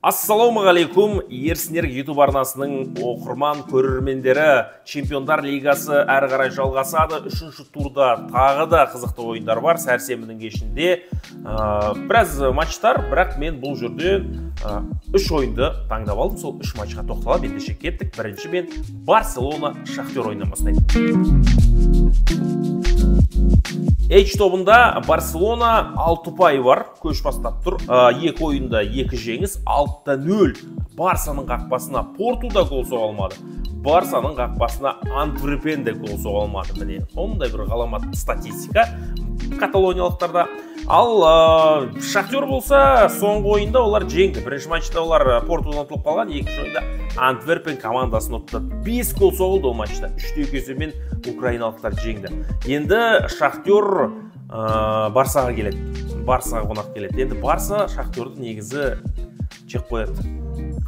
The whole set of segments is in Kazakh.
Ассалаумағалейкум, Ерсінер YouTube арнасының оқырман көрермендері. Чемпиондар лигасы әрі қарай жалғасады. Үшінші турда тағы да қызықты ойындар бар. Сәрсенбінің кешінде біраз матчтар, бірақ мен бұл жерде үш ойынды таңдап алдым. Сол үш матчқа тоқталып ендеше кеттік. Бірінші мен Барселона Шахтер ойыннан бастаймын. H тобында Барселона 6 ұпайы бар, көш бастап тұр. Екі ойында 2 жеңіс, 6-0. Барсаның қақпасына Портуда гол соға алмады. Барсаның қақпасына Антверпен де гол соға алмады. Міне, сондай бір ғаламат статистика каталониялықтарда. Ал Шахтер болса, соңғы ойында олар жеңді. Бірінші матчта олар Портудан ұтылып қалған, екінші ойында Антверпен командасын ұтты. 5 гол соғылды ол матчта. 3-2 есебімен украиналықтар жеңді. Енді Шахтер Барсаға келеді. Барсаға қонақ келеді. Енді Барса Шахтерді негізі жек қояды.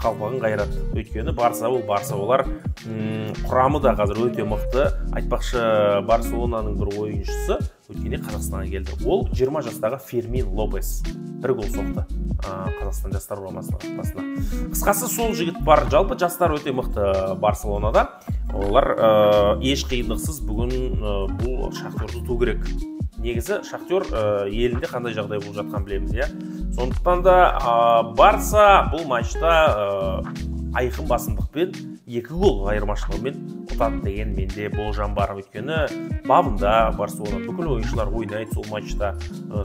Қалпағын қайрат. Өйткені Барса олар құрамы да қазір өте мықты. Айтпақшы Барселонаның бір ойыншысы өткенде Қазақстанға келді. Ол 20 жастағы Фермин Лопес. Бір гол соқты Қазақстан жастар құрамасына. Қысқасы сол жігіт бар. Жалпы жастар өте мықты Барселонада. Олар еш қиындықсыз бүгін бұл Шахтерді ұту керек. Негізі Шахтер елінде қандай жағдай болып жатқан білеміз, иә. Сондықтан да Барса бұл матчта айқын басымдықпен 2 гол айырмашылығымен ұтады деген менде болжам бар. Өйткені бабында Барселона бүкіл ойыншылар ойнайды сол матчта.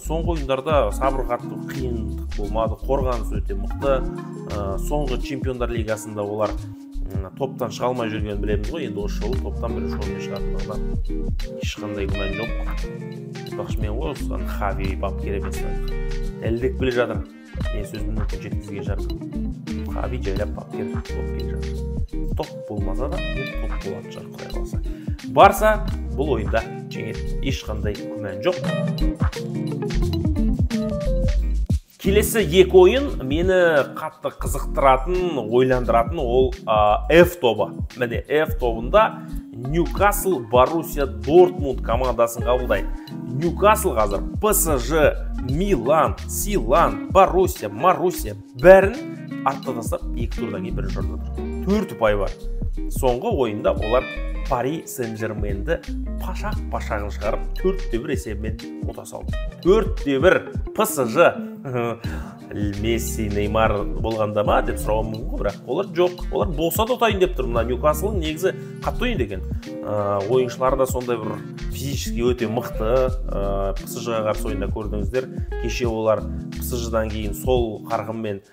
Соңғы ойындарда сабыр қатты қиындық болмады, қорғаныс өте мықты. Соңғы чемпиондар лигасында олар топтан шыға алмай жүрген білеміз ғой. Енді осы жолы топтан бірінші орынмен шығатындығына ешқандай күмән жоқ. Бақшымен ғой, осыған Хави бапкер емес. Дәлдік біле жатыр. Мен сөзімді мүмкін жеткізген жарқын. Хави жайлап бапкер болып келе жатыр. Топ болмаса да, топ болады жарқ құдай қаласа. Барса бұл ойында жеңеді. Ешқандай күмән жоқ. Келесі екі ойын мені қатты қызықтыратын, ойландыратын ол F тобы. Міне F тобында Ньюкасл Боруссия Дортмунд командасын қабылдайды. Ньюкасл қазір ПСЖ, Милан, Силан, Боруссия, Маруссия бәрін артта тастап 2 турдан кейін бірінші орында тұр. 4 ұпай бар. Соңғы ойында олар Пари Сен-Жерменді пашағын шығарып 4-1 есебімен ұта салды. 4-1 ПСЖ Месси, Неймар болғанда ма деп сұрауым мүмкін ғой, бірақ олар жоқ. Олар болса да ұтайын деп тұр. Мына Ньюкаслың негізі қатты ойын деген. Ойыншылары да сондай бір физически өте мықты. ПСЖ-ға қарсы ойында көрдіңіздер. Кеше олар ПСЖ-дан кейін сол қарғыммен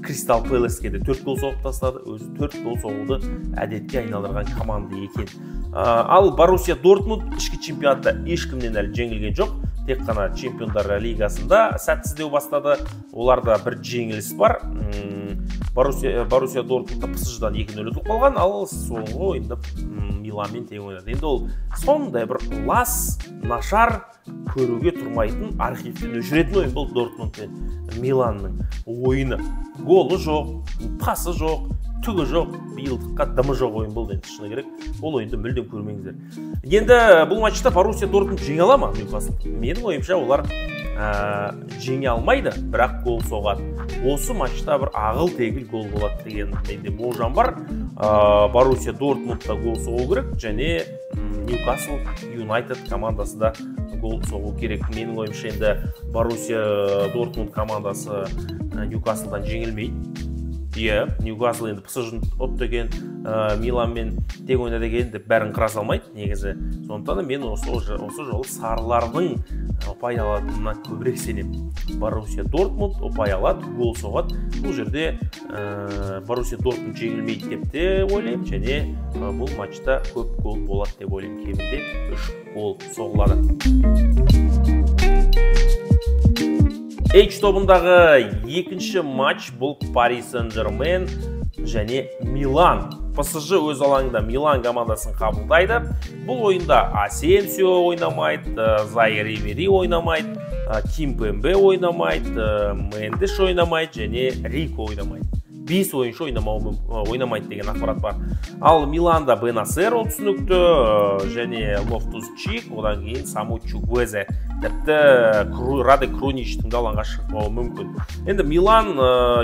Кристал Пэласке де 4 гол соғып тастады. Өзі 4 гол соғуды әдетке айналдырған команда екен. Ал Боруссия Дортмунд ішкі чемпионатта ешкімнен әлі жеңілген жоқ. Тек қана чемпиондар лигасында сәтсіздеу бастады. Оларда бір жеңіліс бар. Боруссия Дортмундта ПСЖ-дан 2-0 ұтылып қалған, ал соңғы ойында Миланмен тең ойнады. Енді ол сондай бір лас, нашар, көруге тұрмайтын, архивтен өшіретін ойын бұл Дортмунд пен Миланның ойыны. Голы жоқ, пасы жоқ, түгі жоқ, биылдыққа дымы жоқ ойын болды енді шыны керек. Ол ойынды мүлдем көрмеңіздер. Енді бұл матчта Боруссия Дортмунд жеңе ала ма Ньюкасл? Менің ойымша олар жеңе алмайды, бірақ гол соғады. Осы матчта бір ағыл-тегіл гол болады деген менде болжам бар. Боруссия Дортмундта гол соғу керек, және Ньюкасл Юнайтед командасы да гол соғу керек. Менің ойымша енді Боруссия Дортмунд командасы Ньюкаслдан жеңілмейді. Ньюкасл енді ПСЖ-ны ұтты екен, Миланмен тең ойнады екен деп бәрін қыра салмайды негізі. Сондықтан мен осы жолы сарылардың ұпай алатынына көбірек сенемін. Боруссия Дортмунд ұпай алады, гол соғады. Бұл жерде Боруссия Дортмунд жеңілмейді деп те ойлаймын, және бұл матчта көп гол болады деп ойлаймын. Кемінде 3 гол соғылады. H тобындағы екінші матч бұл Пари Сен-Жермен және Милан. ПСЖ өз алаңында Милан командасын қабылдайды. Бұл ойында Асенсио ойнамайды, Заир Эмери ойнамайды, Кимпембе ойнамайды, Мендеш ойнамайды және Рико ойнамайды. 5 ойыншы ойнамайды деген ақпарат бар. Ал Миланда Бенасер ол түсінікті, және Лофтус-Чик, одан кейін Саму Чугуезе, тіпті Раде Круничтің де алаңға шықпауы мүмкін. Енді Милан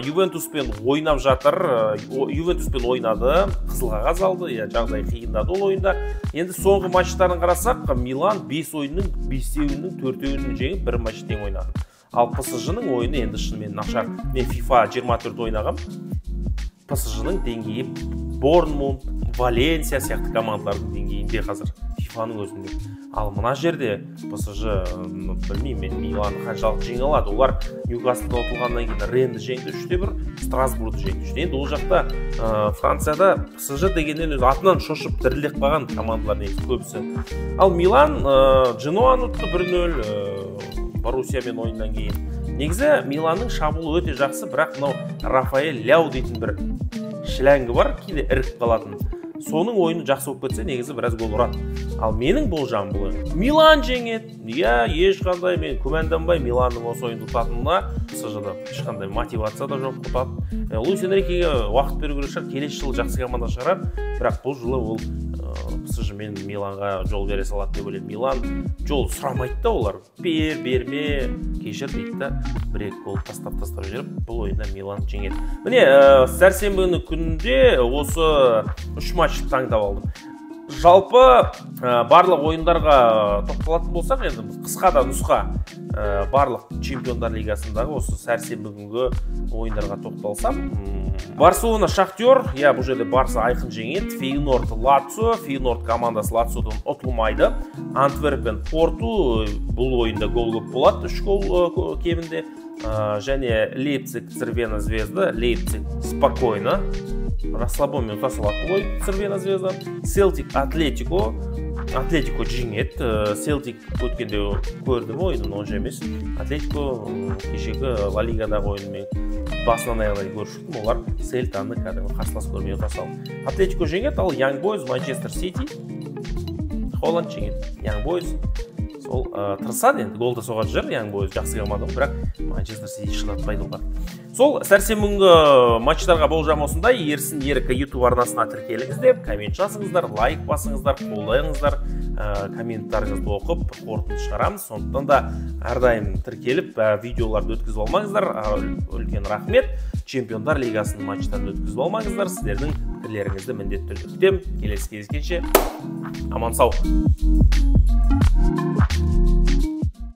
Ювентуспен ойнап жатыр, Ювентуспен ойнады, қызыл қағаз алды, жағдай қиындады ол ойында. Енді соңғы матчтарын қарасақ, Милан 5 ойынның 5-еуінің 4-еуінің жеңіп, бір матч тең ойнады. Ал PSG-ның ойыны енді шынымен нашар. Мен FIFA 24 ойнағам. PSG-ның деңгейі Борнмут, Валенсия сияқты командалардың деңгейінде қазір FIFA-ның өзінде. Ал мына жерде PSG, білмеймін, Миланды қаншалық жеңе алады. Олар Ньюкаслдан ұтылғаннан кейін Ренді жеңді 3-1, Страсбургты жеңді 3-1. Енді ол жақта Францияда PSG дегеннен өз атынан шошып тірілек қалған командалар негізі көбісі. Ал Милан Дженоаны ұтты 1-0. Боруссиямен ойыннан кейін. Негізі Миланның шабуылы өте жақсы, бірақ мынау Рафаэль Ляу дейтін бір шіләңгі бар, кейде іріп қалатын. Соның ойыны жақсы болып кетсе, негізі біраз гол ұрады. Ал менің болжам бұл Милан жеңеді. Ешқандай мен күмәнданбай Миланның осы ойынды ұтатынына, PSG-да ешқандай мотивация да жоқ ұтады. Луис Энрикеге уақыт беру керек шығар, келесі жылы жақсы команда шығарар, бірақ бұл жылы ол PSG мен Миланға жол бере салады деп ойлаймын. Милан жол сұрамайды да олар. Берме, кешір дейді да, бір-екі гол тастап жүріп, бұл ойында Милан жеңеді. Міне, сәрсенбі күнінде осы 3 матч таңдап алдым. Жалпы барлық ойындарға тоқталатын болсақ, енді қысқа да нұсқа барлық чемпиондар лигасындағы осы сәрсенбі күнгі ойындарға тоқталсам, Барселона Шахтер, бұл жерде Барса айқын жеңеді. Фейнорд Лацио, Фейнорд командасы Лациодан ұтылмайды. Антверпен Порту бұл ойында гол көп болады, 3 гол кемінде. Және Лейпциг Цервена Звезда, Лейпциг спокойно, расслабонмен ұта салады бұл ойын Цервена Звезда. Селтик Атлетико жеңеді. Селтик өткенде көрдім ойынын, онша емес. Атлетико кешегі Ла Лигадағы ойынмен басынан аяғына көріп шықтым, олар Сельтаны кәдімгі қарсылас көрмей ұта салды. Атлетико жеңеді, ал Young Boys Манчестер Сити, Холланд жеңеді. Young Boys сол тырысады, енді голда соғады жер, Young Boys жақсы команда, бірақ Манчестер Сити шынатпайды олар. Сол сәрсенбі матчтарға болжам осындай. Ерсін Ерік YouTube арнасына тіркеліңіздер, коммент жазыңыздар, лайк басыңыздар, қолдайыңыздар, комменттарыңызды оқып, қорытынды шығарамыз. Сондықтан да әрдайым тіркеліп, видеоларды өткізіп алмаңыздар. Үлкен рахмет. Чемпиондар лигасының матчтарын өткізіп алмаңыздар. Сіздердің пікірлеріңізді міндетті түрде күтемін. Келесі кездескенше аман сау.